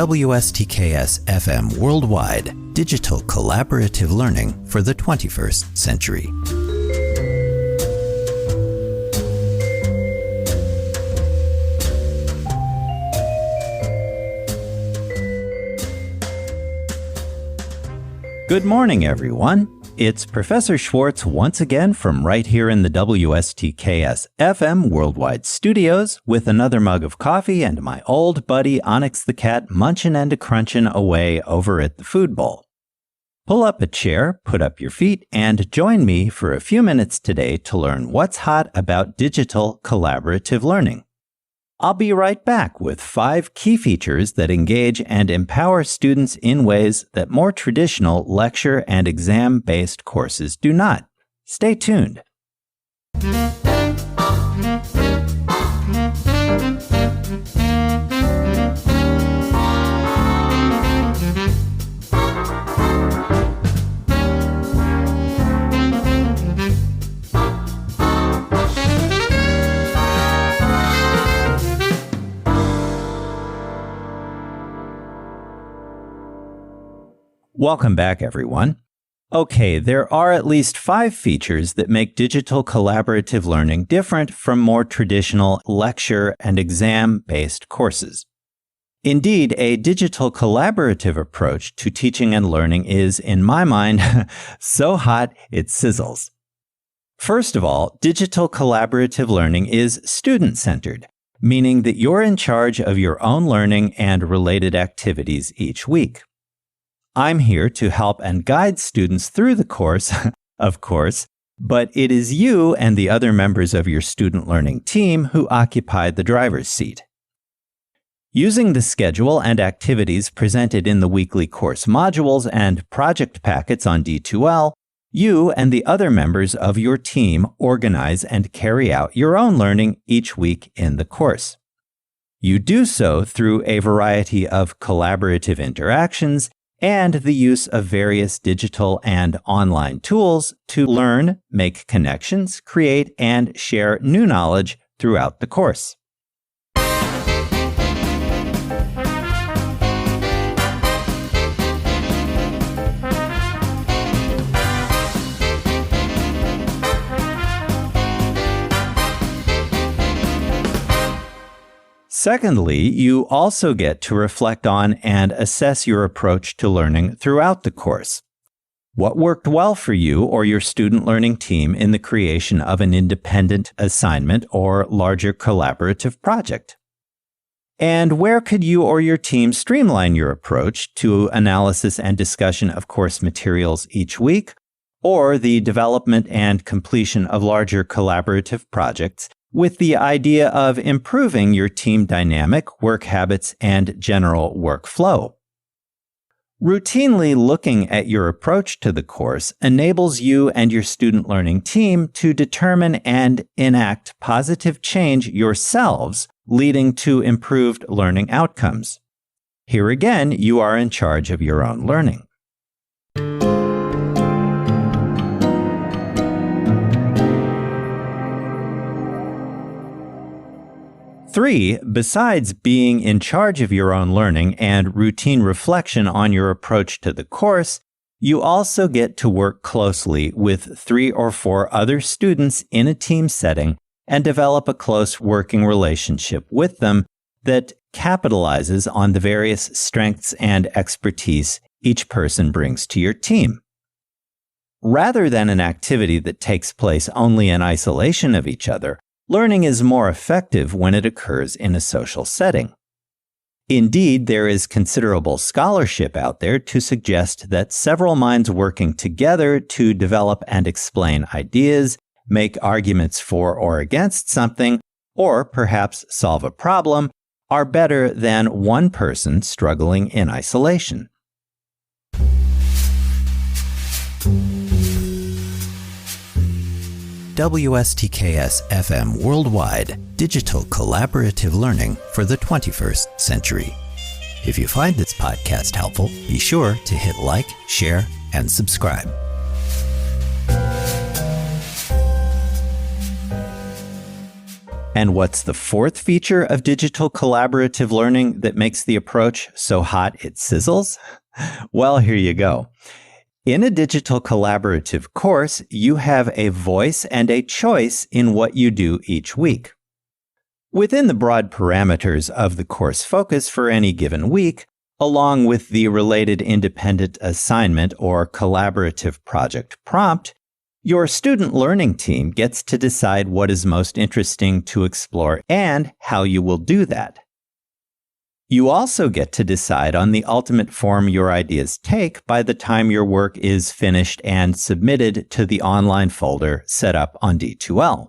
WSTKS-FM Worldwide, digital collaborative learning for the 21st century. Good morning, everyone. It's Professor Schwartz once again from right here in the WSTKS-FM Worldwide studios with another mug of coffee and my old buddy Onyx the cat munchin' and a-crunchin' away over at the food bowl. Pull up a chair, put up your feet, and join me for a few minutes today to learn what's hot about digital collaborative learning. I'll be right back with 5 key features that engage and empower students in ways that more traditional lecture and exam-based courses do not. Stay tuned. Welcome back, everyone. Okay, there are at least 5 features that make digital collaborative learning different from more traditional lecture and exam-based courses. Indeed, a digital collaborative approach to teaching and learning is, in my mind, so hot it sizzles. First of all, digital collaborative learning is student-centered, meaning that you're in charge of your own learning and related activities each week. I'm here to help and guide students through the course, of course, but it is you and the other members of your student learning team who occupy the driver's seat. Using the schedule and activities presented in the weekly course modules and project packets on D2L, you and the other members of your team organize and carry out your own learning each week in the course. You do so through a variety of collaborative interactions and the use of various digital and online tools to learn, make connections, create, and share new knowledge throughout the course. Secondly, you also get to reflect on and assess your approach to learning throughout the course. What worked well for you or your student learning team in the creation of an independent assignment or larger collaborative project? And where could you or your team streamline your approach to analysis and discussion of course materials each week, or the development and completion of larger collaborative projects, with the idea of improving your team dynamic, work habits, and general workflow? Routinely looking at your approach to the course enables you and your student learning team to determine and enact positive change yourselves, leading to improved learning outcomes. Here again, you are in charge of your own learning. 3, besides being in charge of your own learning and routine reflection on your approach to the course, you also get to work closely with 3 or 4 other students in a team setting and develop a close working relationship with them that capitalizes on the various strengths and expertise each person brings to your team. Rather than an activity that takes place only in isolation of each other, learning is more effective when it occurs in a social setting. Indeed, there is considerable scholarship out there to suggest that several minds working together to develop and explain ideas, make arguments for or against something, or perhaps solve a problem, are better than one person struggling in isolation. WSTKS-FM Worldwide, digital collaborative learning for the 21st century. If you find this podcast helpful, be sure to hit like, share, and subscribe. And what's the fourth feature of digital collaborative learning that makes the approach so hot it sizzles? Well, here you go. In a digital collaborative course, you have a voice and a choice in what you do each week. Within the broad parameters of the course focus for any given week, along with the related independent assignment or collaborative project prompt, your student learning team gets to decide what is most interesting to explore and how you will do that. You also get to decide on the ultimate form your ideas take by the time your work is finished and submitted to the online folder set up on D2L.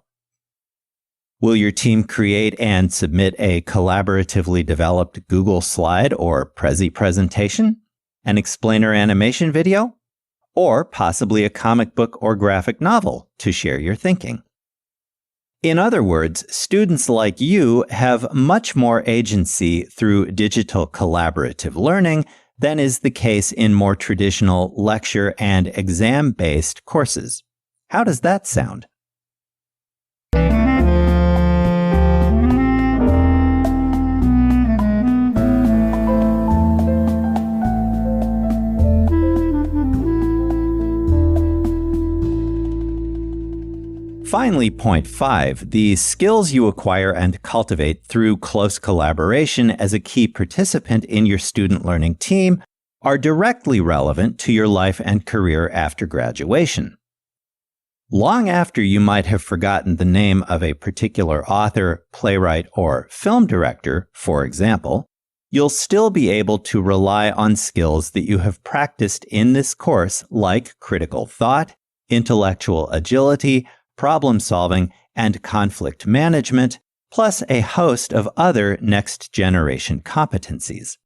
Will your team create and submit a collaboratively developed Google slide or Prezi presentation, an explainer animation video, or possibly a comic book or graphic novel to share your thinking? In other words, students like you have much more agency through digital collaborative learning than is the case in more traditional lecture and exam-based courses. How does that sound? Finally, point 5, the skills you acquire and cultivate through close collaboration as a key participant in your student learning team are directly relevant to your life and career after graduation. Long after you might have forgotten the name of a particular author, playwright, or film director, for example, you'll still be able to rely on skills that you have practiced in this course like critical thought, intellectual agility, problem solving, and conflict management, plus a host of other next-generation competencies.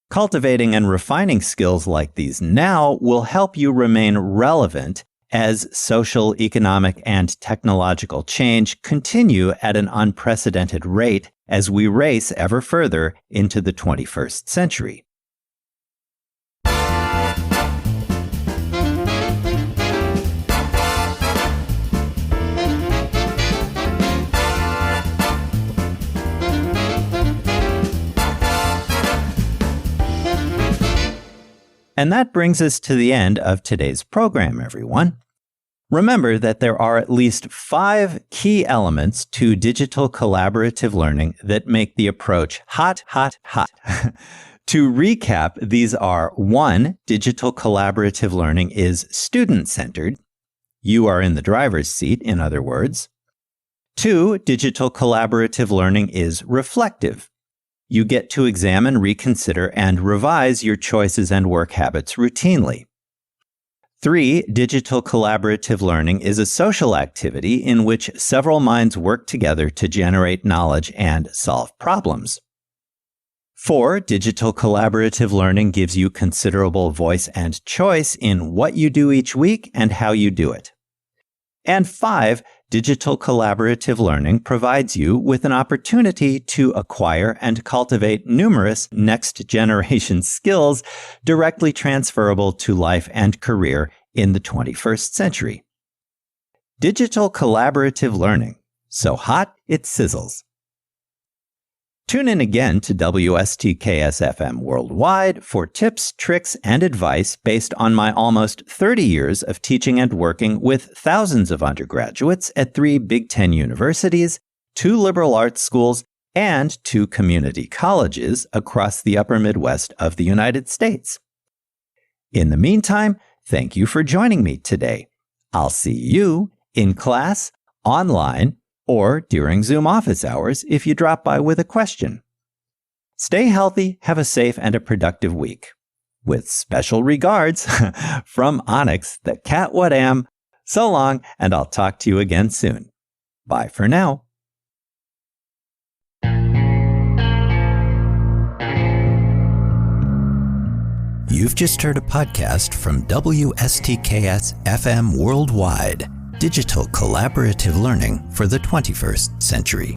Cultivating and refining skills like these now will help you remain relevant as social, economic, and technological change continue at an unprecedented rate as we race ever further into the 21st century. And that brings us to the end of today's program, everyone. Remember that there are at least 5 key elements to digital collaborative learning that make the approach hot, hot, hot. To recap, these are 1, digital collaborative learning is student-centered. You are in the driver's seat, in other words. 2, digital collaborative learning is reflective. You get to examine, reconsider, and revise your choices and work habits routinely. 3, digital collaborative learning is a social activity in which several minds work together to generate knowledge and solve problems. 4, digital collaborative learning gives you considerable voice and choice in what you do each week and how you do it. And 5, digital collaborative learning provides you with an opportunity to acquire and cultivate numerous next-generation skills directly transferable to life and career in the 21st century. Digital collaborative learning. So hot, it sizzles. Tune in again to WSTKS-FM Worldwide for tips, tricks, and advice based on my almost 30 years of teaching and working with thousands of undergraduates at 3 Big Ten universities, 2 liberal arts schools, and 2 community colleges across the upper Midwest of the United States. In the meantime, thank you for joining me today. I'll see you in class, online, or during Zoom office hours if you drop by with a question. Stay healthy, have a safe and a productive week. With special regards from Onyx, the cat what am. So long, and I'll talk to you again soon. Bye for now. You've just heard a podcast from WSTKS-FM Worldwide. Digital collaborative learning for the 21st century.